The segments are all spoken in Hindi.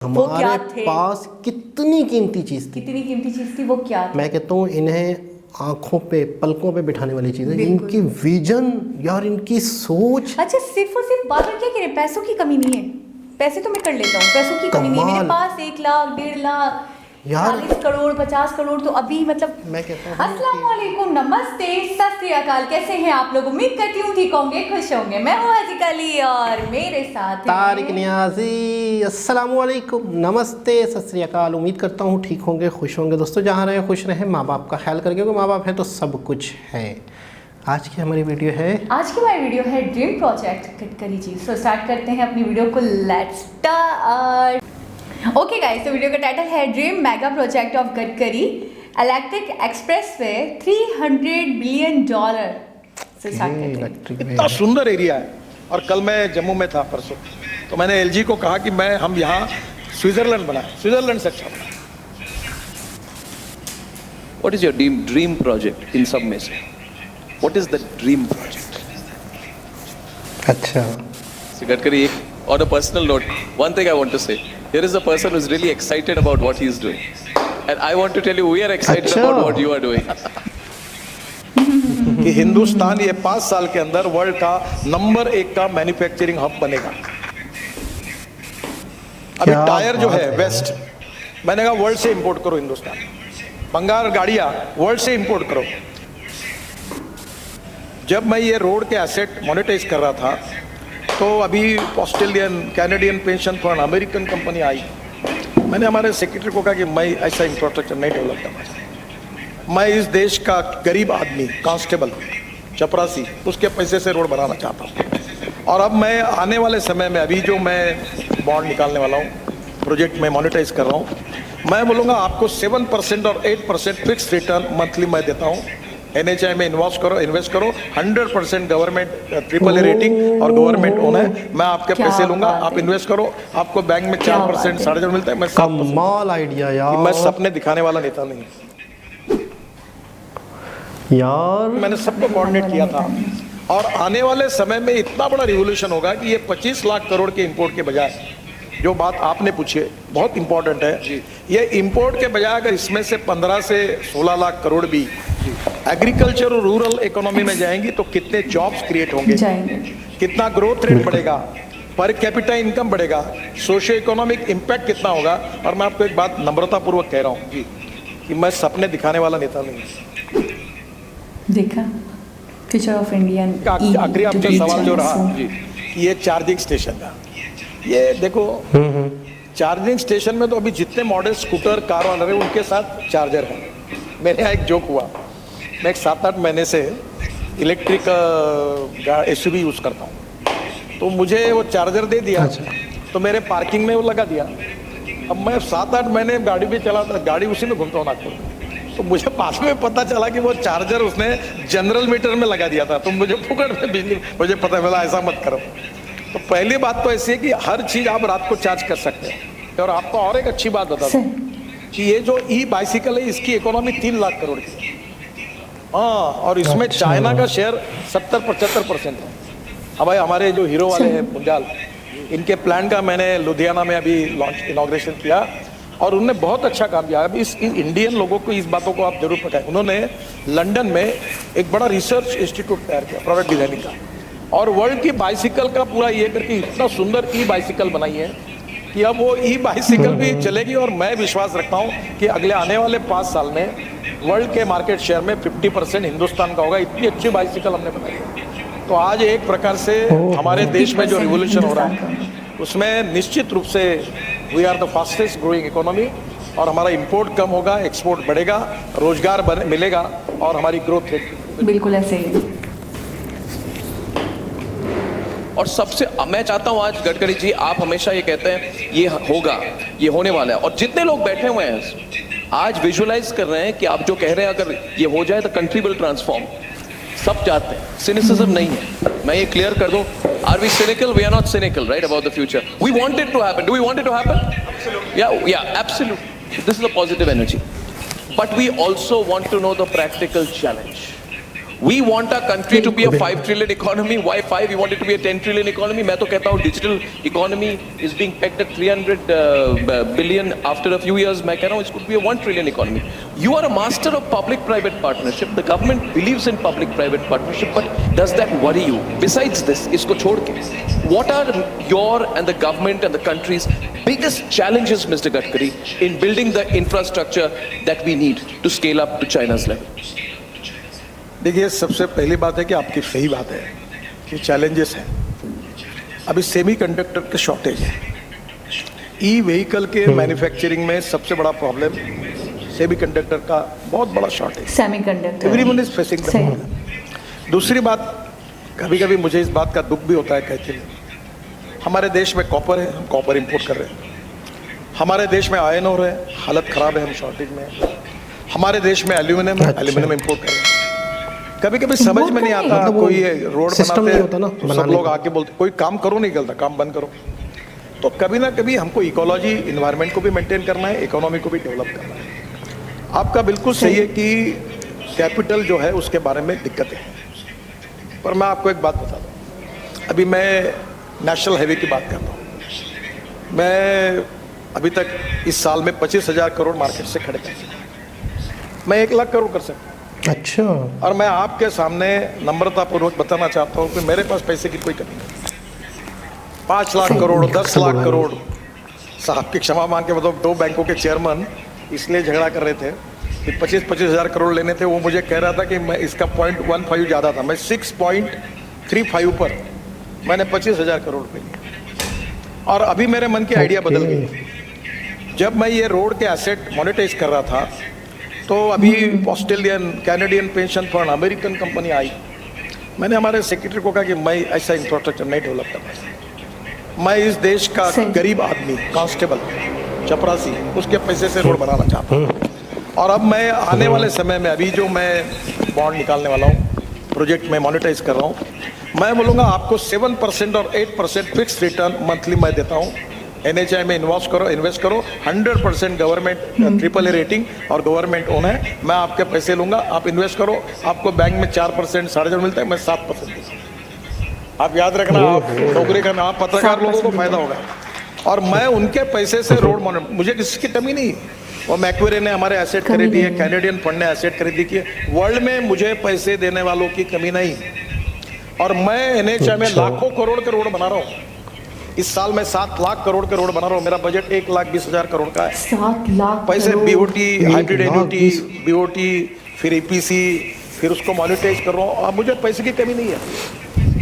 हमारे पास कितनी कीमती चीज़ थी, कितनी कीमती चीज़ थी, वो क्या थी? मैं कहता हूँ इन्हें आंखों पे पलकों पे बिठाने वाली चीज़ है। इनकी विजन यार, इनकी सोच। अच्छा, सिर्फ और सिर्फ बात क्या करें, पैसों की कमी नहीं है, पैसे तो मैं कर लेता हूँ, पैसों की कमी नहीं है मेरे पास। 1 लाख 1.5 लाख 40 करोड़ 50 करोड़ तो अभी मतलब मैं कहता हूँ अस्सलाम वालेकुम, नमस्ते, सत श्री अकाल, कैसे हैं आप लोग? उम्मीद करती हूँ ठीक होंगे, खुश होंगे। मैं हूँ हजीक अली और मेरे साथ तारिक नियाजी। अस्सलाम वालेकुम, नमस्ते, सत श्री अकाल। उम्मीद करता हूँ ठीक होंगे, खुश होंगे। दोस्तों जहाँ रहें खुश रहें, माँ बाप का ख्याल करके, क्योंकि माँ बाप है तो सब कुछ है। आज की हमारी वीडियो है dream project Gadkari ji. So start करते हैं अपनी वीडियो को, लेट्स स्टार्ट। ओके गाइस, तो वीडियो का टाइटल है dream mega project of Gadkari electric expressway $300 billion. से स्टार्ट करते हैं। इतना सुंदर एरिया है। और कल मैं जम्मू में था परसों, तो मैंने एलजी को कहा कि हम यहाँ स्विट्जरलैंड बनाए, स्विट्जरलैंड से अच्छा बनाए। What is your dream project in some में से? What is the dream project? अच्छा Gadkari, on a personal note, one thing I want to say. Here is a person who is really excited about what he is doing. And I want to tell you, we are excited about what you are doing. कि हिंदुस्तान ये 5 साल के अंदर वर्ल्ड का नंबर 1 का मैन्युफैक्चरिंग हब बनेगा। अभी टायर जो है वेस्ट, मैंने कहा वर्ल्ड से इंपोर्ट करो हिंदुस्तान। बंगाल गाड़ियां वर्ल्ड से इंपोर्ट करो। जब मैं ये रोड के एसेट मोनेटाइज कर रहा था, तो अभी Australian Canadian pension fund American company आई। मैंने हमारे सेक्रेटरी को कहा कि मैं ऐसा इंफ्रास्ट्रक्चर नहीं डेवलप करना चाहता। मैं इस देश का गरीब आदमी, कांस्टेबल, चपरासी, उसके पैसे से रोड बनाना चाहता हूँ। और अब मैं आने वाले समय में, अभी जो मैं बॉन्ड निकालने वाला हूँ, प्रोजेक्ट में मोनेटाइज कर रहा हूँ, मैं बोलूँगा आपको 7% और 8% फिक्स रिटर्न मंथली मैं देता हूँ। NHI में इन्वेस्ट करो 100% गवर्नमेंट AAA रेटिंग और गवर्नमेंट ओन है। मैं आपके पैसे लूंगा, आप इन्वेस्ट करो, आपको बैंक में 4% 4.5% मिलता है। मैं कमाल आइडिया यार। मैं सपने दिखाने वाला नेता नहीं यार, मैंने सबको कोऑर्डिनेट किया था। और आने वाले समय में इतना बड़ा रिवोल्यूशन होगा कि ये 25 लाख करोड़ के इंपोर्ट के बजाय, जो बात आपने पूछी है बहुत इंपॉर्टेंट है, ये इंपोर्ट के बजाय अगर इसमें से 15 से 16 लाख करोड़ भी एग्रीकल्चर और रूरल इकोनॉमी में जाएंगी तो कितने जॉब्स क्रिएट होंगे, कितना ग्रोथ रेट बढ़ेगा, पर कैपिटा इनकम बढ़ेगा, सोशियो इकोनॉमिक इम्पैक्ट कितना होगा। और मैं आपको एक बात नम्रतापूर्वक कह रहा हूँ कि मैं सपने दिखाने वाला नेता नहीं। देखा फ्यूचर ऑफ इंडियन। आखिरी आपका सवाल जो रहा कि ये चार्जिंग स्टेशन का, ये देखो चार्जिंग स्टेशन में तो अभी जितने मॉडल स्कूटर कार वाले रहे उनके साथ चार्जर है। मेरे यहाँ एक जोक हुआ, मैं 7-8 महीने से इलेक्ट्रिक SUV यूज़ करता हूँ, तो मुझे वो चार्जर दे दिया। तो मेरे पार्किंग में वो लगा दिया। अब मैं 7-8 महीने गाड़ी भी चलाता, गाड़ी उसी में घूमता हूँ नागपुर में। तो मुझे बाद में पता चला कि वो चार्जर उसने जनरल मीटर में लगा दिया था, तो मुझे फुकट में बिजली, मुझे पता चला ऐसा मत करो। तो पहली बात तो ऐसी है कि हर चीज़ आप रात को चार्ज कर सकते हैं। और आपको और एक अच्छी बात बता दूं कि ये जो बाइसिकल है, इसकी इकोनॉमी 3 लाख करोड़ की है। हाँ, और इसमें चाइना का शेयर 70-75% है। अब भाई हमारे जो हीरो वाले हैं पुंजाल, इनके प्लान का मैंने लुधियाना में अभी लॉन्च इनॉग्रेशन किया और उन्होंने बहुत अच्छा काम किया। अभी इस इंडियन लोगों को इस बातों को आप जरूर पता है। उन्होंने लंदन में एक बड़ा रिसर्च इंस्टीट्यूट तैयार किया प्रोडक्ट डिजाइनिंग का, और वर्ल्ड की बाइसिकल का पूरा ये करके इतना सुंदर बाइसिकल बनाई है कि अब वो बाइसिकल भी चलेगी। और मैं विश्वास रखता हूँ कि अगले आने वाले 5 साल में वर्ल्ड के मार्केट शेयर में 50% हिंदुस्तान का होगा। इतनी अच्छी बाइसिकल हमने बनाई है। तो आज एक प्रकार से हमारे देश में जो रिवोल्यूशन हो रहा है, उसमें निश्चित रूप से we are the fastest growing economy. और हमारा इंपोर्ट कम होगा, एक्सपोर्ट बढ़ेगा, रोजगार मिलेगा और हमारी ग्रोथ रेट बिल्कुल ऐसे ही। और सबसे मैं चाहता हूं, आज गडकरी जी आप हमेशा ये कहते हैं ये होगा, ये होने वाला है, और जितने लोग बैठे हुए हैं आज विजुअलाइज कर रहे हैं कि आप जो कह रहे हैं अगर ये हो जाए तो कंट्री विल ट्रांसफॉर्म। सब चाहते हैं, सिनिसिज्म नहीं है। मैं ये क्लियर कर दूं, are we cynical? We are not cynical, right, about the future. We want it to happen. Do we want it to happen? या absolutely, this is a positive energy, but we also want to know the practical challenge. We want our country to be a 5 trillion economy. Why 5? We want it to be a 10 trillion economy. मैं तो कहता हूँ digital economy is being pegged at 300 billion. After a few years, मैं कह रहा हूँ it could be a 1 trillion economy. You are a master of public-private partnership. The government believes in public-private partnership, but does that worry you? Besides this, इसको छोड़ के, what are your and the government and the country's biggest challenges, Mr. Gadkari, in building the infrastructure that we need to scale up to China's level? देखिए, सबसे पहली बात है कि आपकी सही बात है कि चैलेंजेस हैं। अभी सेमीकंडक्टर के शॉर्टेज है। ई व्हीकल के मैन्युफैक्चरिंग में सबसे बड़ा प्रॉब्लम सेमीकंडक्टर का बहुत बड़ा shortage. Semiconductor everyone is facing the problem. दूसरी बात, कभी कभी मुझे इस बात का दुख भी होता है कहते हैं हमारे देश में कॉपर है, हम कॉपर इंपोर्ट कर रहे हैं। हमारे देश में आयरन ओर है, हालत खराब है, हम शॉर्टेज में हैं। हमारे देश में एल्यूमिनियम है, एल्यूमिनियम इंपोर्ट कर रहे हैं। कभी कभी समझ में नहीं आता, कोई रोड बनाते हैं तो सब लोग आके बोलते कोई काम करो, नहीं करता, काम बंद करो। तो कभी ना कभी हमको इकोलॉजी, इन्वायरमेंट को भी मेंटेन करना है, इकोनॉमी को भी डेवलप करना है। आपका बिल्कुल सही है कि कैपिटल जो है उसके बारे में दिक्कतें हैं, पर मैं आपको एक बात बता दूं। अभी मैं नेशनल हाईवे की बात करता हूँ। मैं अभी तक इस साल में 25,000 करोड़ मार्केट से खड़े कर सकता, मैं 1 लाख करोड़ कर सकता। अच्छा। और मैं आपके सामने नम्रतापूर्वक बताना चाहता हूँ कि मेरे पास पैसे की कोई कमी नहीं। 5 लाख करोड़, 10 लाख करोड़, साहब की क्षमा मांग के मतलब 2 बैंकों के चेयरमैन इसलिए झगड़ा कर रहे थे कि 25,000 करोड़ लेने थे। वो मुझे कह रहा था कि मैं इसका 0.15 ज़्यादा था, मैं 6.35 पर मैंने 25,000 करोड़ रुपये लिया। और अभी मेरे मन की आइडिया बदल गई। जब मैं ये रोड के एसेट मोनेटाइज कर रहा था तो अभी Australian, Canadian pension fund, American company आई। मैंने हमारे सेक्रेटरी को कहा कि मैं ऐसा इंफ्रास्ट्रक्चर नहीं डेवलप करना, मैं इस देश का गरीब आदमी, कांस्टेबल, चपरासी, उसके पैसे से रोड बनाना चाहता हूँ। और अब मैं आने वाले समय में, अभी जो मैं बॉन्ड निकालने वाला हूँ, प्रोजेक्ट में मोनेटाइज कर रहा हूँ, मैं बोलूँगा आपको 7% और 8% फिक्स रिटर्न मंथली मैं देता हूँ। NHI में इन्वेस्ट करो 100% गवर्नमेंट AAA रेटिंग और गवर्नमेंट ओन है। मैं आपके पैसे लूंगा, आप इन्वेस्ट करो, आपको बैंक में 4% 4.5% मिलता है, मैं 7% देता। आप याद रखना, आप नौकरी करना, आप पत्रकार लोगों को फायदा होगा। और मैं उनके पैसे से रोड मुझे किसी की कमी नहीं। वो मैक्वेरे ने हमारे एसेट खरीदी है, कैनेडियन फंड ने एसेट खरीदी की है। वर्ल्ड में मुझे पैसे देने वालों की कमी नहीं। और मैं NHI में लाखों करोड़ के रोड बना रहा हूँ। इस साल में 7 लाख करोड़ के रोड बना रहा हूँ। मेरा बजट 1,20,000 करोड़ का है। 7 लाख पैसे BOT, हाइब्रिड एन्युटी, BOT, फिर EPC, फिर उसको मॉनिटाइज कर रहा हूँ। और मुझे पैसे की कमी नहीं है।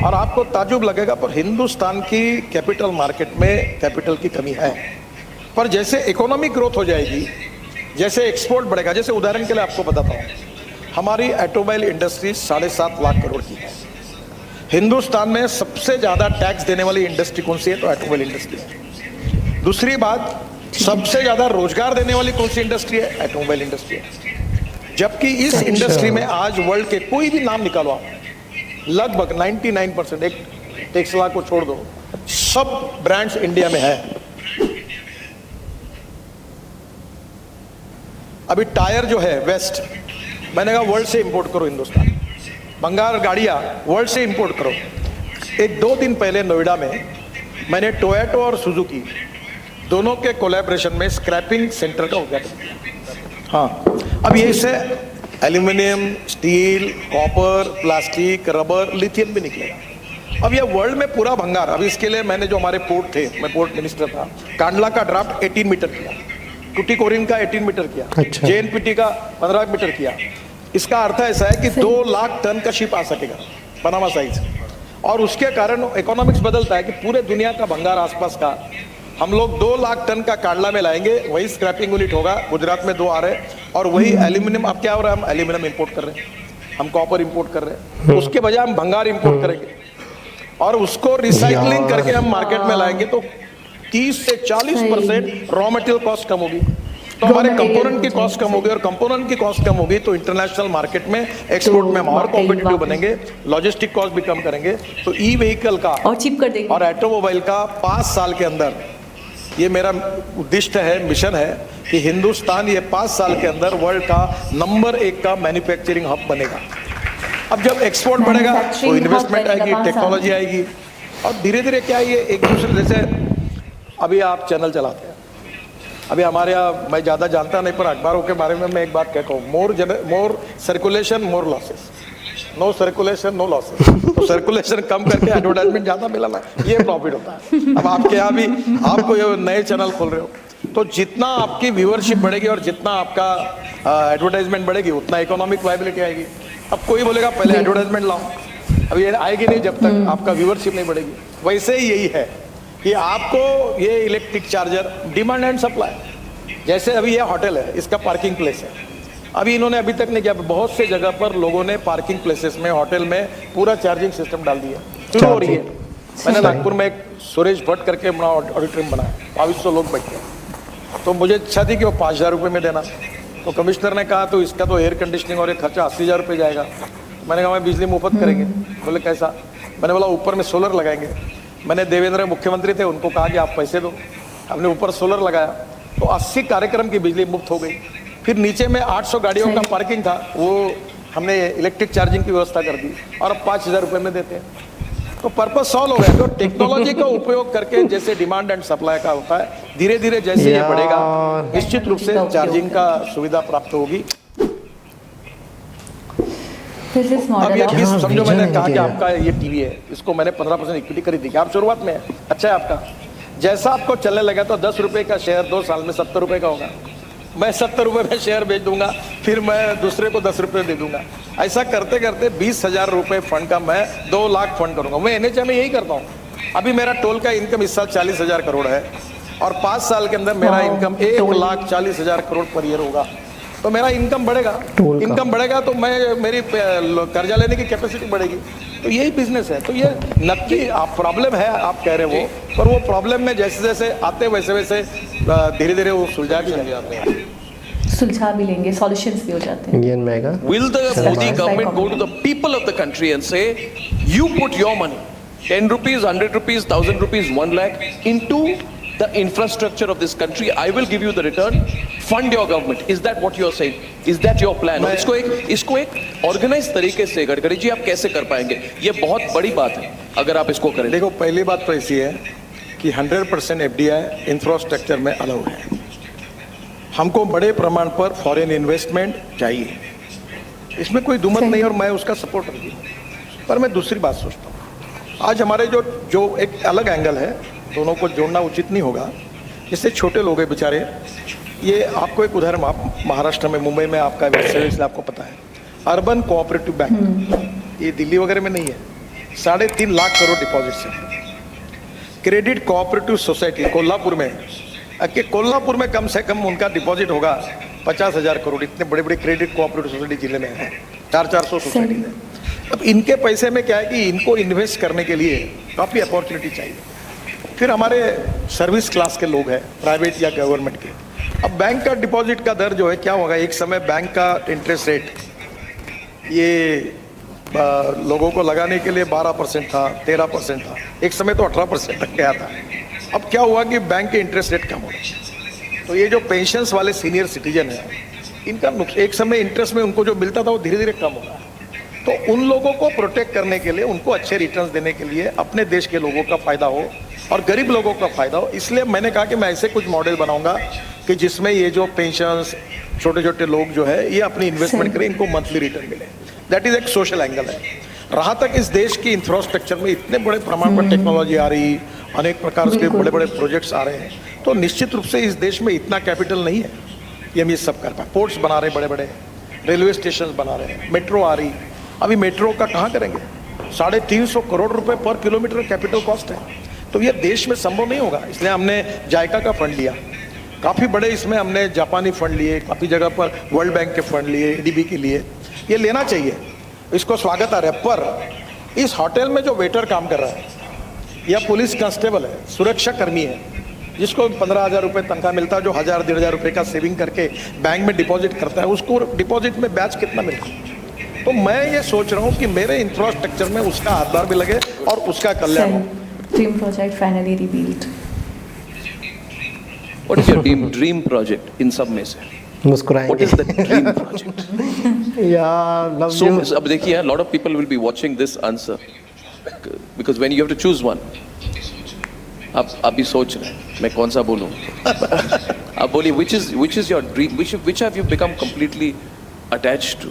और आपको ताजुब लगेगा, पर हिंदुस्तान की कैपिटल मार्केट में कैपिटल की कमी है। पर जैसे इकोनॉमिक ग्रोथ हो जाएगी, जैसे एक्सपोर्ट बढ़ेगा, जैसे उदाहरण के लिए आपको बताता हूँ, हमारी ऑटोमोबाइल इंडस्ट्री 7.5 लाख करोड़ की है। हिंदुस्तान में सबसे ज़्यादा टैक्स देने वाली इंडस्ट्री कौन सी है? तो ऑटोमोबाइल इंडस्ट्री है। दूसरी बात, सबसे ज़्यादा रोजगार देने वाली कौन सी इंडस्ट्री है? ऑटोमोबाइल इंडस्ट्री है। जबकि इस इंडस्ट्री में आज वर्ल्ड के कोई भी नाम निकालो आप, लगभग 99%, एक टेस्ला को छोड़ दो, सब ब्रांड्स इंडिया में है। अभी टायर जो है वेस्ट, मैंने कहा वर्ल्ड से इंपोर्ट करो हिंदुस्तान। बंगाल गाड़ियाँ वर्ल्ड से इंपोर्ट करो। 1-2 दिन पहले नोएडा में मैंने टोयोटो और सुजुकी दोनों के कोलैबोरेशन में स्क्रैपिंग सेंटर का उद्घाटन किया। हाँ, अब ये से aluminium, steel, copper, plastic, rubber, lithium भी निकलेगा। अब ये वर्ल्ड में पूरा भंगार। अब इसके लिए मैंने जो हमारे पोर्ट थे, मैं पोर्ट मिनिस्टर था, कांडला का ड्राफ्ट 18 मीटर किया, टुटीकोरिन का 18 मीटर किया, अच्छा। JNPT का 15 मीटर किया। इसका अर्थ ऐसा है कि 2 लाख टन का शिप आ सकेगा पनामा साइज। और उसके कारण इकोनॉमिक्स बदलता है कि पूरे दुनिया का भंगार आसपास का हम लोग 2 लाख टन का कांडला में लाएंगे। वही स्क्रैपिंग यूनिट होगा, गुजरात में 2 आ रहे हैं। और वही एल्यूमिनियम, अब क्या हो रहा है, हम एल्यूमिनियम इंपोर्ट कर रहे हैं, हम कॉपर इंपोर्ट कर रहे हैं, उसके बजाय हम भंगार इंपोर्ट करेंगे और उसको रिसाइकलिंग करके हम मार्केट में लाएंगे। तो 30 से 40% रॉ मटेरियल कॉस्ट कम होगी, तो हमारे कंपोनेंट की कॉस्ट कम होगी। और कंपोनेंट की कॉस्ट कम होगी तो इंटरनेशनल मार्केट में, एक्सपोर्ट में हम और कॉम्पिटिटिव बनेंगे, लॉजिस्टिक कॉस्ट भी कम करेंगे। तो ई व्हीकल का और चिप कर देंगे और ऑटोमोबाइल का 5 साल के अंदर, ये मेरा उद्देश्य है, मिशन है कि हिंदुस्तान ये 5 साल के अंदर वर्ल्ड का नंबर 1 का मैन्युफैक्चरिंग हब बनेगा। अब जब एक्सपोर्ट बढ़ेगा तो Manufacturing इन्वेस्टमेंट हब आएगी, बनेगा टेक्नोलॉजी आएगी, और धीरे धीरे क्या ये एक दूसरे, जैसे अभी आप चैनल चलाते हैं, अभी हमारे यहाँ मैं ज़्यादा जानता नहीं, पर अखबारों के बारे में मैं एक बात कहता हूँ, more circulation more losses, no circulation no losses. तो सर्कुलेशन कम करके एडवर्टाइजमेंट ज़्यादा मिलाना, ये प्रॉफिट होता है। अब आपके यहाँ भी आपको ये नए चैनल खोल रहे हो, तो जितना आपकी व्यूअरशिप बढ़ेगी और जितना आपका एडवर्टाइजमेंट बढ़ेगी उतना इकोनॉमिक वायबिलिटी आएगी। अब कोई बोलेगा पहले एडवर्टाइजमेंट लाओ, अब ये आएगी नहीं जब तक आपका व्यूअरशिप नहीं बढ़ेगी। वैसे ही यही है कि आपको ये electric charger demand and supply, जैसे अभी ये होटल है, इसका पार्किंग प्लेस है, अभी इन्होंने अभी तक नहीं किया, बहुत से जगह पर लोगों ने पार्किंग प्लेसेस में होटल में पूरा चार्जिंग सिस्टम डाल दिया, शुरू हो रही है। मैंने नागपुर में एक सुरेश भट्ट करके बड़ा ऑडिटोरियम बनाया, 2200 लोग बैठे, तो मुझे इच्छा थी कि वो 5000 रुपये में देना, तो कमिश्नर ने कहा तो इसका तो एयर कंडीशनिंग और एक खर्चा 80,000 रुपये जाएगा। मैंने कहा मैं बिजली मुफ्त करेंगे, बोले कैसा, मैंने बोला ऊपर में सोलर लगाएंगे। मैंने देवेंद्र मुख्यमंत्री थे, उनको कहा कि आप पैसे दो, हमने ऊपर सोलर लगाया तो 80 कार्यक्रम की बिजली मुफ्त हो गई। फिर नीचे में 800 गाड़ियों का पार्किंग था, वो हमने इलेक्ट्रिक चार्जिंग की व्यवस्था कर दी और अब 5000 रुपये में देते हैं, तो पर्पज सॉल्व हो गया। तो टेक्नोलॉजी का उपयोग करके जैसे डिमांड एंड सप्लाई का होता है, धीरे धीरे जैसे ये बढ़ेगा निश्चित रूप से चार्जिंग का सुविधा प्राप्त होगी। अब ये भी समझो, मैंने कहा कि आपका ये टीवी है, इसको मैंने 15% इक्विटी खरीदी, आप शुरुआत में है, अच्छा है आपका, जैसा आपको चलने लगा तो 10 रुपए का शेयर 2 साल में 70 रुपए का होगा, मैं 70 रुपए में शेयर बेच दूंगा, फिर मैं दूसरे को 10 रुपए दे दूंगा, ऐसा करते करते 20,000 रुपए फंड का मैं 2 लाख फंड करूंगा। मैं NHAI में यही करता हूँ। अभी मेरा टोल का इनकम इस साल 40,000 करोड़ है और 5 साल के अंदर मेरा इनकम 1,40,000 करोड़ पर ईयर होगा, तो मेरा इनकम बढ़ेगा, इनकम बढ़ेगा तो मैं मेरी कर्जा लेने की कैपेसिटी बढ़ेगी, तो यही बिजनेस है। तो ये नक्की आप प्रॉब्लम है, आप कह रहे हो, पर वो प्रॉब्लम में जैसे जैसे आते वैसे वैसे धीरे धीरे वो सुलझा के चले जाते हैं, सुलझा भी लेंगे, सॉल्यूशंस भी हो जाते हैं। Indian mega Will the Modi government go to the people of the country and say, you put your money, 10 rupees, 100 rupees, 1000 rupees, 1 lakh into the infrastructure of this country, I will give you the return, fund your government. Is that what you are saying? Is that your plan? इसको एक ऑर्गेनाइज तरीके से गडकरी जी आप कैसे कर पाएंगे? ये बहुत बड़ी बात है अगर आप इसको करें। देखो, पहली बात तो ऐसी है कि 100% FDI इंफ्रास्ट्रक्चर में अलाउ है। हमको बड़े प्रमाण पर फॉरेन इन्वेस्टमेंट चाहिए, इसमें कोई दुमत नहीं, और मैं उसका सपोर्ट करती हूँ। पर मैं दूसरी बात सोचता हूँ, आज हमारे जो एक अलग एंगल है, दोनों को जोड़ना उचित नहीं होगा। जैसे छोटे लोग हैं बेचारे, ये आपको एक उदाहरण, आप महाराष्ट्र में मुंबई में आपका व्यवसाय, इसलिए आपको पता है, अर्बन कोऑपरेटिव बैंक, ये दिल्ली वगैरह में नहीं है, 3.5 लाख करोड़ डिपॉजिट्स हैं। क्रेडिट कोऑपरेटिव सोसाइटी कोल्हापुर में है, कि कोल्हापुर में कम से कम उनका डिपॉजिट होगा 50,000 करोड़। इतने बड़े बड़े क्रेडिट कोऑपरेटिव सोसाइटी जिले में है, 400 सोसाइटी है। अब इनके पैसे में क्या है कि इनको इन्वेस्ट करने के लिए काफ़ी अपॉर्चुनिटी चाहिए। फिर हमारे सर्विस क्लास के लोग हैं, प्राइवेट या गवर्नमेंट के, अब बैंक का डिपॉजिट का दर जो है क्या होगा, एक समय बैंक का इंटरेस्ट रेट ये लोगों को लगाने के लिए 12% था, 13% था, एक समय तो 18% तक गया था। अब क्या हुआ कि बैंक के इंटरेस्ट रेट कम हो गए, तो ये जो पेंशन्स वाले सीनियर सिटीजन है, इनका एक समय इंटरेस्ट में उनको जो मिलता था वो धीरे धीरे कम हो रहा है। तो उन लोगों को प्रोटेक्ट करने के लिए, उनको अच्छे रिटर्न्स देने के लिए, अपने देश के लोगों का फायदा हो और गरीब लोगों का फायदा हो, इसलिए मैंने कहा कि मैं ऐसे कुछ मॉडल बनाऊंगा कि जिसमें ये जो पेंशन्स छोटे छोटे लोग जो है ये अपनी इन्वेस्टमेंट करें, इनको मंथली रिटर्न मिले। दैट इज एक सोशल एंगल है। रहा तक इस देश की इंफ्रास्ट्रक्चर में इतने बड़े प्रमाण पर टेक्नोलॉजी आ रही, अनेक प्रकार के बड़े बड़े प्रोजेक्ट्स आ रहे हैं, तो निश्चित रूप से इस देश में इतना कैपिटल नहीं है कि हम ये सब कर पाए। पोर्ट्स बना रहे, बड़े बड़े रेलवे स्टेशन बना रहे हैं, मेट्रो आ रही, अभी मेट्रो का कहाँ करेंगे, 350 करोड़ रुपए पर किलोमीटर कैपिटल कॉस्ट है, तो ये देश में संभव नहीं होगा। इसलिए हमने जायका का फंड लिया, काफ़ी बड़े इसमें हमने जापानी फंड लिए, काफ़ी जगह पर वर्ल्ड बैंक के फंड लिए, ADB के लिए, ये लेना चाहिए, इसको स्वागत आ रहा है। पर इस होटल में जो वेटर काम कर रहा है या पुलिस कांस्टेबल है, सुरक्षा कर्मी है, जिसको 15,000 रुपये तनख्वाह मिलता है, जो 1,000-1,500 रुपये का सेविंग करके बैंक में डिपॉजिट करता है, उसको डिपॉजिट में ब्याज कितना मिलता है। तो मैं ये सोच रहा हूँ कि मेरे इंफ्रास्ट्रक्चर में उसका हाथदार भी लगे और उसका कल्याण हो। Dream project finally revealed. What is your dream project इन सब में से? What मुस्कुराएंगे is the dream project? यार लव So यू। अब देखिए, a lot of people will be watching this answer because when you have to choose one, आप अभी सोच रहे हैं मैं कौन सा बोलूं? आप बोलिए which is your dream? Which have you become completely attached to?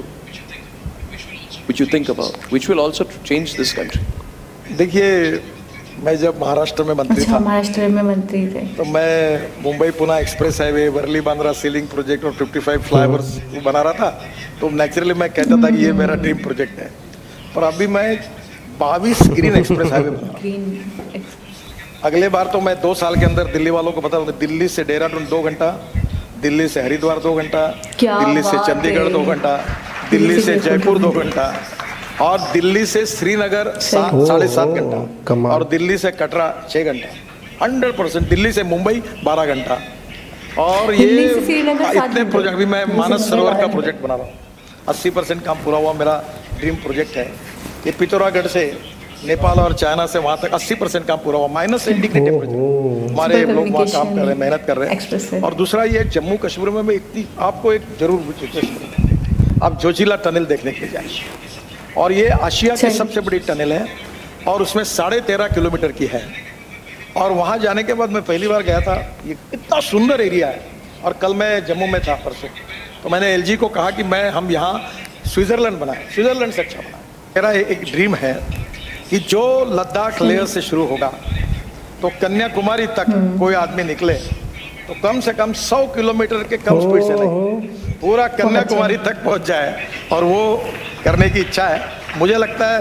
Which you think about? Which will also change this country? देखिए, मैं जब महाराष्ट्र में मंत्री अच्छा था महाराष्ट्र में मंत्री थे। तो मैं Mumbai Pune express highway, Worli Bandra sea link project और 55 फ्लाईओवर्स बना रहा था। तो नेचुरली मैं कहता था कि ये मेरा ड्रीम प्रोजेक्ट है। पर अभी मैं 22 ग्रीन एक्सप्रेस हाईवे बना रहा हूं। ग्रीन अगले बार तो मैं 2 साल के अंदर दिल्ली वालों को बता दूं, दिल्ली से देहरादून 2 घंटा, दिल्ली से हरिद्वार 2 घंटा, क्या दिल्ली से बात चंडीगढ़ है। 2 घंटा, दिल्ली से जयपुर 2 घंटा और दिल्ली से श्रीनगर 7.5 घंटा कमाल। और दिल्ली से कटरा 6 घंटा। 100% दिल्ली से मुंबई 12 घंटा। और ये दिल्ली से श्रीनगर 7 इतने घंटे। प्रोजेक्ट, अभी मैं दिल्ली से मानस मुंबई सरोवर 12 का घंटे। प्रोजेक्ट बना रहा हूँ। 80% काम पूरा हुआ, मेरा ड्रीम प्रोजेक्ट है। ये पिथौरागढ़ से नेपाल और चाइना से वहां तक 80% काम पूरा हुआ, माइनस इंटीग्रेटेड प्रोजेक्ट। हमारे Super लोग वहाँ काम communication कर रहे हैं, मेहनत कर रहे express हैं। है। और दूसरा ये जम्मू कश्मीर में मैं इतनी आपको एक जरूर रिक्वेस्ट करूंगा, आप जोजिला टनल देखने के लिए जाइए। और ये आशिया की चलिए। सबसे बड़ी टनल है और उसमें 13.5 किलोमीटर की है। और वहाँ जाने के बाद मैं पहली बार गया था, ये इतना सुंदर एरिया है। और कल मैं जम्मू में था परसों, तो मैंने एलजी को कहा कि हम यहाँ स्विट्जरलैंड बनाए, स्विट्जरलैंड से अच्छा बनाए। मेरा एक ड्रीम है कि जो लद्दाख लेह से शुरू होगा तो कन्याकुमारी तक कोई आदमी निकले तो कम से कम 100 किलोमीटर के कम स्पीड से लगे, पूरा कन्याकुमारी तक पहुंच जाए। और वो करने की इच्छा है। मुझे लगता है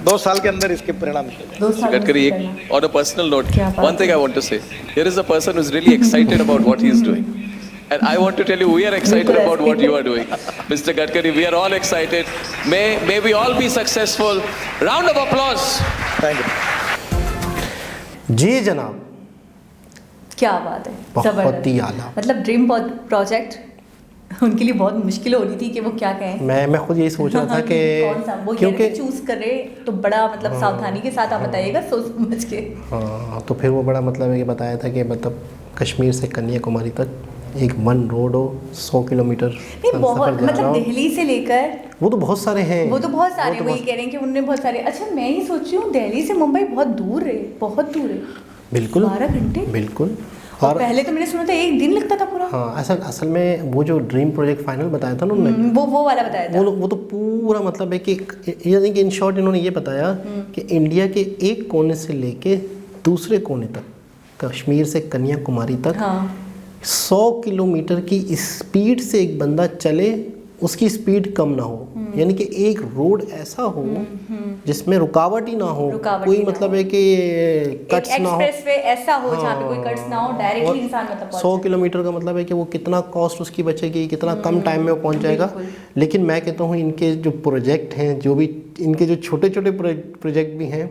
2 साल के अंदर इसके परिणाम निकलेंगे। 2 साल Gadkari, में करना। on a personal note, क्या बात one thing I want to say, here is a person who's really excited about what he is doing. And I want to tell you, we are excited बिल्कुल about ऐसे what you are doing. Mr. Gadkari, we are all excited. May we all be successful. Round of applause. Thank you. जी जनाब, क्या बात है, बहुत जबरदस्त। ही आला। मतलब ड्रीम प्रोजेक्ट उनके लिए बहुत मुश्किल हो रही थी कि वो क्या कहें। मैं खुद यही सोच रहा था कि कौन सा वो क्योंकि चूज करे तो बड़ा मतलब सावधानी के साथ आप बताइएगा, सोच समझ के। हाँ, तो फिर वो बड़ा मतलब ये बताया था कि मतलब कश्मीर से कन्याकुमारी तक एक वन रोड हो, 100 किलोमीटर नहीं बहुत सफर जा रहा मतलब हो। दिल्ली से लेकर वो तो बहुत सारे हैं, वो तो बहुत सारे वो तो वही कह रहे हैं कि उनने बहुत सारे। अच्छा मैं ही सोच रही हूँ दिल्ली से मुंबई बहुत दूर है, बहुत दूर है। बिल्कुल 12 घंटे। बिल्कुल। और पहले तो मैंने सुना था 1 दिन लगता था पूरा। हाँ, असल में वो जो ड्रीम प्रोजेक्ट फाइनल बताया था ना उन्होंने, वो वाला बताया था। वो तो पूरा मतलब है कि यानी कि इन शॉर्ट इन्होंने ये बताया कि इंडिया के एक कोने से लेके दूसरे कोने तक, कश्मीर से कन्याकुमारी तक हाँ 100 किलोमीटर की स्पीड से एक बंदा चले, उसकी स्पीड कम ना हो। यानी कि एक रोड ऐसा हो जिसमें रुकावट ही ना हो, रुकावट कोई ही ना मतलब हो। है कि एक कट्स ना हो। एक्सप्रेस वे ऐसा हो जहाँ पे कोई कट्स ना हो, डायरेक्टली इंसान मतलब 100 किलोमीटर का मतलब है कि वो कितना कॉस्ट उसकी बचेगी, कितना कम टाइम में वो पहुंच जाएगा। बिल्कुल। लेकिन मैं कहता हूँ इनके जो प्रोजेक्ट हैं, जो भी इनके जो छोटे छोटे प्रोजेक्ट भी हैं,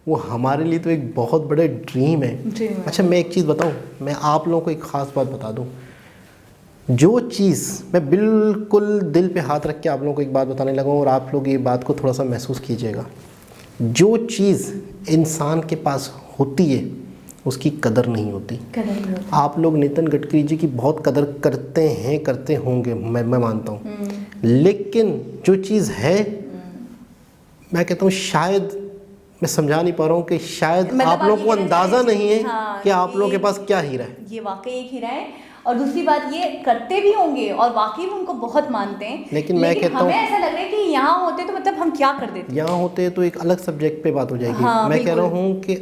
वो हमारे लिए तो एक बहुत बड़े ड्रीम है। अच्छा मैं एक चीज़ बताऊँ, मैं आप लोगों को एक ख़ास बात बता दूँ। जो चीज़ मैं बिल्कुल दिल पे हाथ रख के आप लोगों को एक बात बताने लगा हूँ और आप लोग ये बात को थोड़ा सा महसूस कीजिएगा। जो चीज़ इंसान के पास होती है उसकी कदर नहीं होती। आप लोग नितिन गडकरी जी की बहुत कदर करते हैं, करते होंगे, मैं मानता हूँ। लेकिन जो चीज़ है, मैं कहता हूँ शायद मैं समझा नहीं पा रहा हूँ कि शायद मतलब आप लोगों को ये कहना अंदाज़ा चाहिए नहीं है हाँ, कि आप लोगों के पास क्या हीरा है। ये वाकई एक हीरा है। और दूसरी बात ये करते भी होंगे और वाकई में उनको बहुत मानते हैं। लेकिन मैं कहता हूँ हमें ऐसा लग रहा है कि यहाँ होते तो मतलब हम क्या कर देते। यहाँ होते तो एक अलग सब्जेक्ट पे बात हो जाएगी। हाँ, मैं कह रहा बिल्कुल। हूँ कि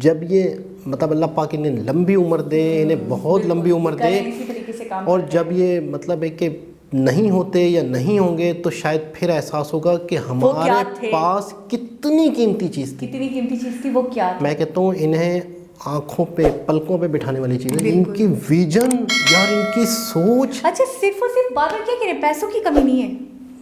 जब ये मतलब अल्लाह पाक इन्हें लंबी उम्र दे, इन्हें बहुत लंबी उम्र दे, इसी तरीके से काम और जब ये मतलब है कि नहीं होते या नहीं होंगे तो शायद फिर एहसास होगा कि हमारे पास कितनी कीमती चीज़ थी। कितनी कीमती चीज़ थी, वो क्या थी? मैं कहता हूँ इन्हें आंखों पे, पलकों पे बिठाने वाली चीज़ है, इनकी विजन यार, इनकी सोच। अच्छा सिर्फ और सिर्फ बात क्या कह रहे हैं, पैसों की कमी नहीं है।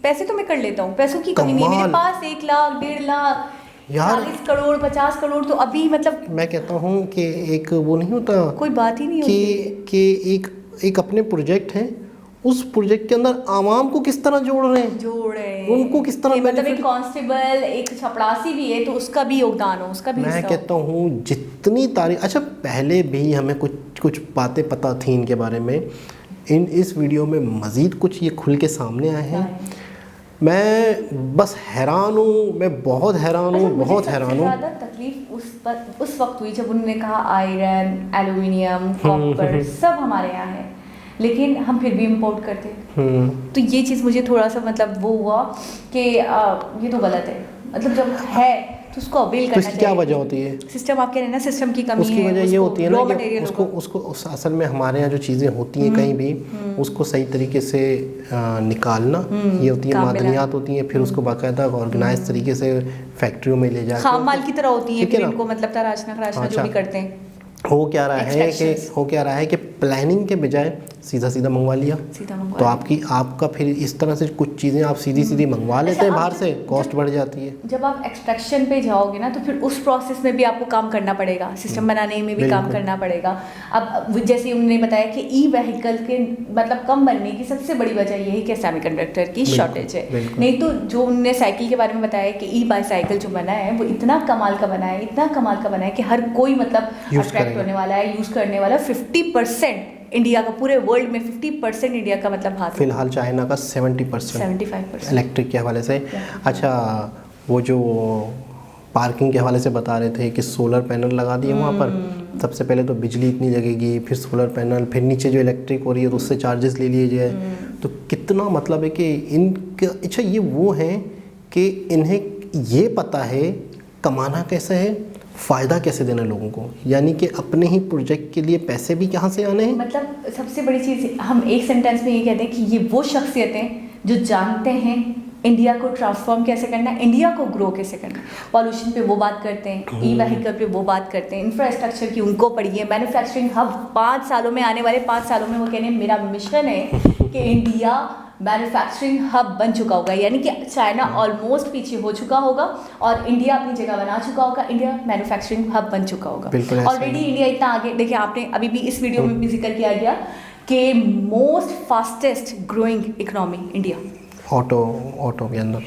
पैसे तो मैं कर लेता हूँ, पैसों की कमी नहीं है। मेरे पास 1 लाख 1.5 लाख यार 40 करोड़ 50 करोड़ तो अभी मतलब मैं कहता हूँ कि एक वो नहीं होता कोई बात ही नहीं होती कि एक अपने प्रोजेक्ट है, उस प्रोजेक्ट के अंदर आवाम को किस तरह जोड़ रहे हैं, उनको किस तरह मतलब एक कांस्टेबल, एक चपरासी भी है तो उसका भी योगदान हो, उसका भी मैं कहता हूँ जितनी तारीफ। अच्छा पहले भी हमें कुछ बातें पता थी इनके बारे में इस वीडियो में मज़ीद कुछ ये खुल के सामने आए हैं। मैं बस हैरान हूँ, मैं बहुत हैरान हूँ, बहुत हैरान हूँ। ज़्यादा तकलीफ उस वक्त हुई जब उन्होंने कहा आयरन, एल्युमिनियम, कॉपर सब हमारे यहाँ है, लेकिन हम फिर भी इम्पोर्ट करते। तो ये चीज़ मुझे थोड़ा सा मतलब वो हुआ कि ये तो गलत है। मतलब जब है तो उसको अवेल करना चाहिए। तो क्या वजह होती है? सिस्टम, आप कह रहे हैं ना सिस्टम की कमी है। उसकी वजह ये होती है ना कि उसको असल में हमारे यहाँ जो चीज़ें होती हैं कहीं भी उसको सही तरीके से निकालना, ये होती है मादनियात होती हैं, फिर उसको बाकायदा ऑर्गेनाइज तरीके से फैक्ट्रियों में ले जाकर खाम माल की तरह होती है, फिर इनको मतलब तराशना जो भी करते हैं। हो क्या रहा है कि प्लानिंग के बजाय सीधा मंगवा लिया। तो आपका फिर इस तरह से कुछ चीज़ें आप सीधी मंगवा लेते हैं बाहर से, कॉस्ट बढ़ जाती है। जब आप एक्सट्रैक्शन पे जाओगे ना तो फिर उस प्रोसेस में भी आपको काम करना पड़ेगा, सिस्टम बनाने में भी काम करना पड़ेगा। अब जैसे उन्होंने बताया कि ई व्हीकल के मतलब कम बनने की सबसे बड़ी वजह यही कि सेमीकंडक्टर की शॉर्टेज है। नहीं तो जो उन्होंने साइकिल के बारे में बताया कि ई बाईसाइकिल जो बना है वो इतना कमाल का बना है कि हर कोई मतलब अट्रैक्ट होने वाला है, यूज़ करने वाला। 50% इंडिया का, पूरे वर्ल्ड में 50% इंडिया का मतलब हाथ, फिलहाल चाइना का 75% इलेक्ट्रिक के हवाले से। अच्छा, वो जो पार्किंग के हवाले से बता रहे थे कि सोलर पैनल लगा दिए वहाँ पर, सबसे पहले तो बिजली इतनी लगेगी, फिर सोलर पैनल, फिर नीचे जो इलेक्ट्रिक हो रही है तो उससे चार्जेस ले लिए जाए। तो कितना मतलब है कि इनके, अच्छा ये वो हैं कि इन्हें ये पता है कमाना कैसे है, फ़ायदा कैसे देना लोगों को, यानी कि अपने ही प्रोजेक्ट के लिए पैसे भी कहाँ से आने हैं। मतलब सबसे बड़ी चीज़ हम एक सेंटेंस में ये कहते हैं कि ये वो शख्सियतें जो जानते हैं इंडिया को ट्रांसफॉर्म कैसे करना है, इंडिया को ग्रो कैसे करना है। पॉल्यूशन पे वो बात करते हैं, ई व्हीकल पे वो बात करते हैं, इंफ्रास्ट्रक्चर की उनको पढ़िए, मैन्युफैक्चरिंग हब 5 सालों में, आने वाले 5 सालों में वो कह रहे हैं मेरा मिशन है कि इंडिया मैन्युफैक्चरिंग हब बन चुका होगा, यानी कि चाइना ऑलमोस्ट पीछे हो चुका होगा और इंडिया अपनी जगह बना चुका होगा, इंडिया मैन्युफैक्चरिंग हब बन चुका होगा। ऑलरेडी इंडिया इतना आगे, देखिए आपने अभी भी इस वीडियो में भी जिक्र किया गया कि most fastest growing economy India. Auto के अंदर,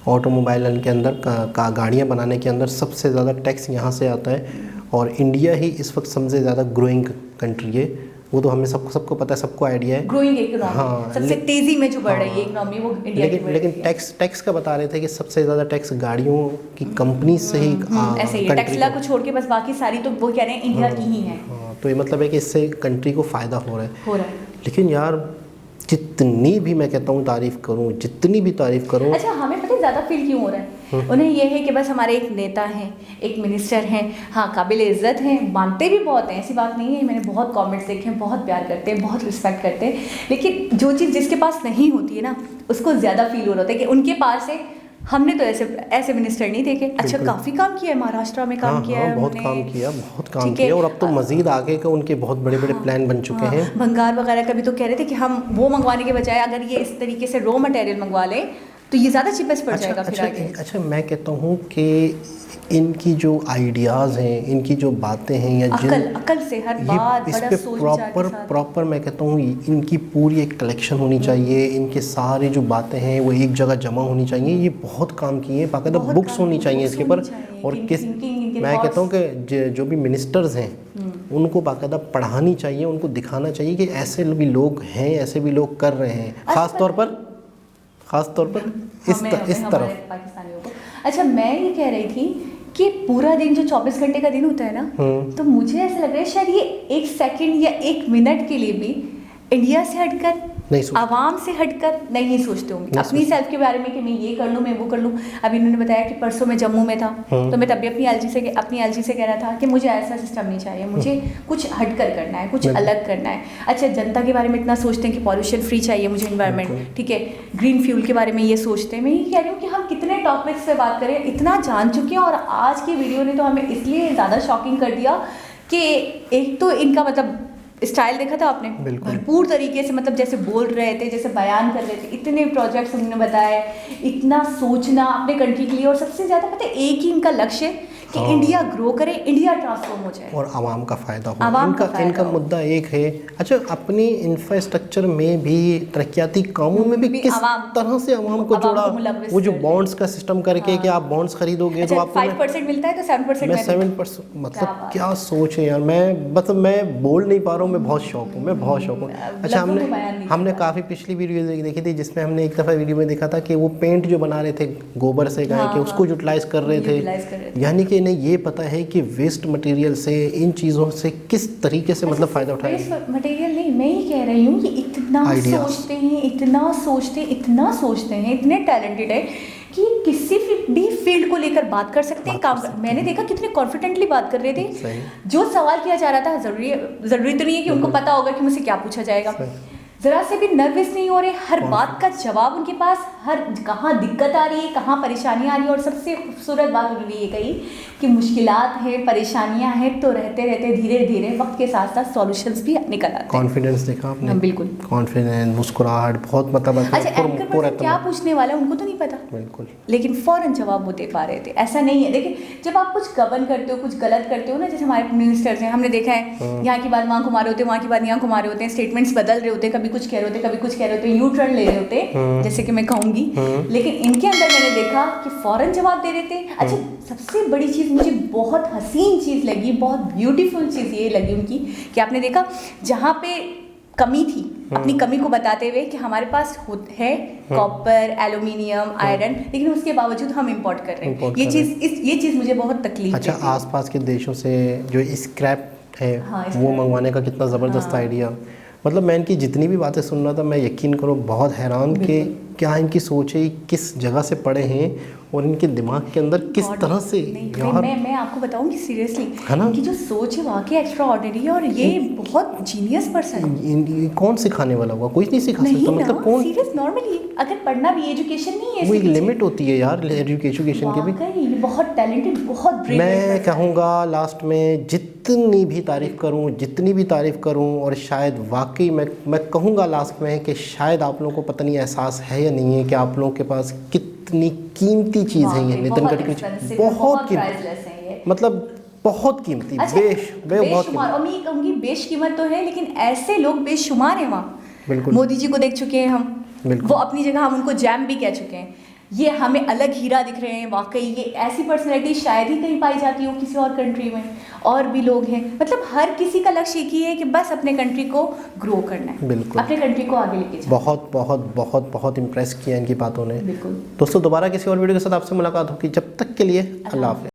ऑटोमोबाइल के अंदर का गाड़ियाँ बनाने के अंदर सबसे ज़्यादा टैक्स यहाँ से आता है और इंडिया ही इस वक्त सबसे ज़्यादा ग्रोइंग कंट्री है। वो तो हमें सबको पता है, सबको आइडिया है। ग्रोइंग इकोनॉमी, हाँ, सबसे तेजी में जो बढ़ रही है इकोनॉमी वो इंडिया की। लेकिन टैक्स का बता रहे थे कि सबसे ज़्यादा टैक्स गाड़ियों की कंपनी से ही ऐसे ही टेस्ला को छोड़ के बस बाकी सारी तो वो कह रहे हैं इंडिया की ही है। तो ये मतलब है कि इससे कंट्री को फ़ायदा हो रहा है। लेकिन यार जितनी भी मैं कहता हूँ तारीफ़ करूँ, जितनी भी तारीफ़ करूँ, अच्छा हमें पता है ज़्यादा फील क्यों हो रहा है? उन्हें ये है कि बस हमारे एक नेता हैं, एक मिनिस्टर हैं, हाँ काबिल इज़्ज़त हैं, मानते भी बहुत हैं, ऐसी बात नहीं है। मैंने बहुत कमेंट्स देखे हैं, बहुत प्यार करते हैं, बहुत रिस्पेक्ट करते हैं, लेकिन जो चीज़ जिसके पास नहीं होती है ना उसको ज़्यादा फील हो रहा होता है कि उनके पास है। हमने तो ऐसे मिनिस्टर नहीं देखे। अच्छा काफ़ी काम किया है, महाराष्ट्र में काम किया है, बहुत काम किया और अब तो मजीद आगे का उनके बहुत बड़े प्लान बन चुके हैं। भंगार वगैरह का भी तो कह रहे थे कि हम वो मंगवाने के बजाय अगर ये इस तरीके से रॉ मटेरियल मंगवा लें तो ये ज़्यादा चीपेस्ट पड़ जाएगा फिर आगे। अच्छा मैं कहता हूँ कि इनकी जो आइडियाज़ हैं, इनकी जो बातें हैं या अकल से हर बात इस पे प्रॉपर मैं कहता हूँ इनकी पूरी एक कलेक्शन होनी चाहिए। इनके सारी जो बातें हैं वो एक जगह जमा होनी चाहिए। ये बहुत काम किए हैं, बाकायदा बुक्स होनी चाहिए इसके ऊपर। और मैं कहता हूँ कि जो भी मिनिस्टर्स हैं उनको बाकायदा पढ़ानी चाहिए, उनको दिखाना चाहिए कि ऐसे भी लोग हैं, ऐसे भी लोग कर रहे हैं, ख़ास तौर पर इस तरफ पाकिस्तानियों को। अच्छा मैं ये कह रही थी कि पूरा दिन जो 24 घंटे का दिन होता है ना, तो मुझे ऐसा लग रहा है शायद ये 1 सेकंड या 1 मिनट के लिए भी इंडिया से हटकर, आवाम से हटकर नहीं सोचते होंगे अपनी सेल्फ के बारे में कि मैं ये कर लूँ, मैं वो कर लूँ। अभी इन्होंने बताया कि परसों मैं जम्मू में था तो मैं तभी अपनी एलजी से कह रहा था कि मुझे ऐसा सिस्टम नहीं चाहिए, मुझे कुछ हटकर करना है, कुछ अलग करना है। अच्छा जनता के बारे में इतना सोचते हैं कि पॉल्यूशन फ्री चाहिए मुझे इन्वायरमेंट, ठीक है, ग्रीन फ्यूल के बारे में ये सोचते हैं। मैं ये कह रही हूँ कि हम कितने टॉपिक्स पे बात करें, इतना जान चुके हैं। और आज की वीडियो ने तो हमें इसलिए ज़्यादा शॉकिंग कर दिया कि एक तो इनका मतलब स्टाइल देखा था आपने, भरपूर तरीके से मतलब जैसे बोल रहे थे, जैसे बयान कर रहे थे, इतने प्रोजेक्ट्स उन्होंने बताए, इतना सोचना अपने कंट्री के लिए। और सबसे ज़्यादा पता है एक ही इनका लक्ष्य है कि इंडिया ग्रो करे, इंडिया ट्रांसफॉर्म हो जाए और आवाम का फ़ायदा हो। आवाम का इनका फ़ायदा इनका हो। मुद्दा एक है। अच्छा, अपनी इंफ्रास्ट्रक्चर में भी, तरक्याती कामों में भी किस तरह से आवाम को जोड़ा, वो जो बॉन्ड्स का सिस्टम करके कि आप बॉन्ड्स खरीदोगे तो अच्छा, आपको 5% मिलता है तो 7% मैं 7%, मतलब क्या सोच है यार। मैं बोल नहीं पा रहा हूँ, मैं बहुत शौक हूँ, मैं बहुत शौक हूँ। अच्छा, हमने काफ़ी पिछली वीडियो देखी थी जिसमें हमने एक दफ़ा वीडियो में देखा था कि वो पेंट जो बना रहे थे गोबर से गाय के, उसको यूटिलाइज कर रहे थे। यानी कि इन्हें ये पता है कि वेस्ट मटेरियल से, इन चीज़ों से किस तरीके से मतलब फ़ायदा उठाएं। वेस्ट मटेरियल नहीं, मैं ही कह रही हूँ कि इतना सोचते हैं, इतना सोचते हैं, इतने टैलेंटेड है कि किसी भी फील्ड को लेकर बात कर सकते हैं, काम। मैंने देखा कितने कॉन्फिडेंटली बात कर रहे थे। जो सवाल किया जा रहा था, जरूरी तो नहीं है कि उनको पता होगा कि मुझसे क्या पूछा जाएगा। ज़रा से भी नर्वस नहीं हो रहे, हर बात का जवाब उनके पास, हर कहाँ दिक्कत आ रही है, कहाँ परेशानियाँ आ रही है। और सबसे खूबसूरत बात उन्होंने ये कही कि मुश्किलात हैं, परेशानियाँ हैं, तो रहते रहते धीरे धीरे वक्त के साथ साथ सॉल्यूशंस भी निकल आते हैं। कॉन्फिडेंस देखा आपने? बिल्कुल कॉन्फिडेंस, मुस्कुराहट, बहुत मतलब अच्छा, एंकर पर्सन क्या पूछने वाला है उनको तो नहीं पता, बिल्कुल, लेकिन फौरन जवाब वो दे पा रहे थे। ऐसा नहीं है, देखिए जब आप कुछ गबन करते हो, कुछ गलत करते हो ना, जैसे हमारे मिनिस्टर्स हैं, हमने देखा है यहाँ की बात वहाँ घुमा रहे होते, वहाँ की बात यहाँ घुमा रहे होते हैं, स्टेटमेंट्स बदल रहे होते, कभी कुछ कह रहे होते, कभी कुछ कह रहे होते, यू टर्न ले रहे होते, जैसे कि मैं कहूँगी। लेकिन इनके अंदर मैंने देखा कि फौरन जवाब दे रहे थे। अच्छा, सबसे बड़ी चीज़ मुझे बहुत हसीन चीज़ लगी, बहुत ब्यूटीफुल चीज़ ये लगी उनकी कि आपने देखा जहाँ पे कमी थी, अपनी कमी को बताते हुए कि हमारे पास है कॉपर, एल्यूमिनियम, आयरन, लेकिन उसके बावजूद हम इंपोर्ट कर रहे हैं। ये चीज़ मुझे बहुत तकलीफ अच्छा, देती है। आसपास के देशों से जो स्क्रैप है वो मंगवाने का कितना ज़बरदस्त आइडिया। मतलब मैं इनकी जितनी भी बातें सुन रहा था, मैं यकीन करो बहुत हैरान कि क्या इनकी सोच है, किस जगह से पढ़े हैं और इनके दिमाग के अंदर किस तरह से यार। मैं आपको बताऊंगी सीरियसली, इनकी जो सोच है वाकई एक्स्ट्रा ऑर्डिनरी है और ये बहुत जीनियस पर्सन है। कौन सिखाने वाला होगा? कोई नहीं सिखा सकता। मतलब कौन सीरियस, नॉर्मली अगर पढ़ना भी, एजुकेशन नहीं है, वो एक लिमिट होती है यार एजुकेशन की भी। ये बहुत टैलेंटेड, बहुत ब्रिलियंट। मैं कहूँगा लास्ट में जितनी भी तारीफ़ करूँ और शायद वाकई मैं कहूँगा लास्ट में कि शायद आप लोगों को पता नहीं एहसास है या नहीं है कि आप लोगों के पास कितनी कीमती चीज़ है ये नितिन गडकरी। बहुत कीमती, मतलब बहुत कीमती, बेशुमार। और मैं ये कहूँगी बेशकीमत तो है, लेकिन ऐसे लोग बेशुमार हैं वहाँ। बिल्कुल, मोदी जी को देख चुके हैं हम, वो अपनी जगह, हम उनको जैम भी कह चुके हैं। ये हमें अलग हीरा दिख रहे हैं। वाकई ये ऐसी पर्सनैलिटी शायद ही कहीं पाई जाती हो किसी और कंट्री में। और भी लोग हैं, मतलब हर किसी का लक्ष्य एक ही है कि बस अपने कंट्री को ग्रो करना है, बिल्कुल, अपने कंट्री को आगे लेके जाना। बहुत बहुत बहुत बहुत इम्प्रेस किया इनकी बातों ने। बिल्कुल दोस्तों, दोबारा किसी और वीडियो के साथ आपसे मुलाकात होगी। जब तक के लिए अल्लाह हाफ़िज़।